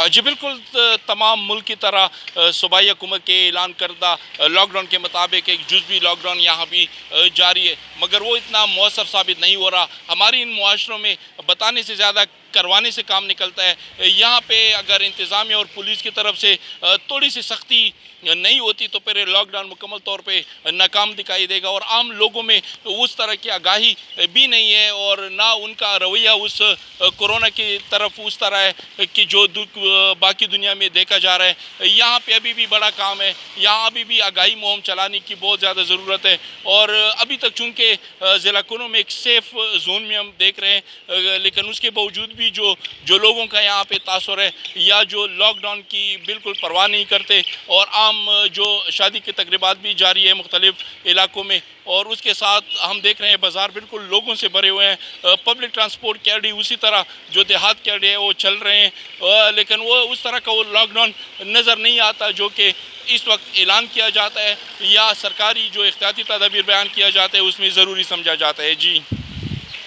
جی بالکل، تمام ملک کی طرح صوبائی حکومت کے اعلان کردہ لاک ڈاؤن کے مطابق ایک جزوی لاک ڈاؤن یہاں بھی جاری ہے، مگر وہ اتنا مؤثر ثابت نہیں ہو رہا۔ ہماری ان معاشروں میں بتانے سے زیادہ کروانے سے کام نکلتا ہے۔ یہاں پہ اگر انتظامیہ اور پولیس کی طرف سے تھوڑی سی سختی نہیں ہوتی تو پھر لاک ڈاؤن مکمل طور پہ ناکام دکھائی دے گا، اور عام لوگوں میں اس طرح کی آگاہی بھی نہیں ہے، اور نہ ان کا رویہ اس کورونا کی طرف اس طرح ہے کہ جو باقی دنیا میں دیکھا جا رہا ہے۔ یہاں پہ ابھی بھی بڑا کام ہے، یہاں ابھی بھی آگاہی مہم چلانے کی بہت زیادہ ضرورت ہے، اور ابھی تک چونکہ ضلع کونو میں ایک سیف زون میں ہم دیکھ رہے ہیں، لیکن اس کے باوجود بھی جو لوگوں کا یہاں پہ تاثر ہے، یا جو لاک ڈاؤن کی بالکل پرواہ نہیں کرتے، اور عام جو شادی کی تقریبات بھی جاری ہے مختلف علاقوں میں، اور اس کے ساتھ ہم دیکھ رہے ہیں بازار بالکل لوگوں سے بھرے ہوئے ہیں، پبلک ٹرانسپورٹ کے اڈے اسی طرح جو دیہات کے اڈے ہیں وہ چل رہے ہیں، لیکن وہ اس طرح کا وہ لاک ڈاؤن نظر نہیں آتا جو کہ اس وقت اعلان کیا جاتا ہے، یا سرکاری جو احتیاطی تدابیر بیان کیا جاتا ہے اس میں ضروری سمجھا جاتا ہے۔ جی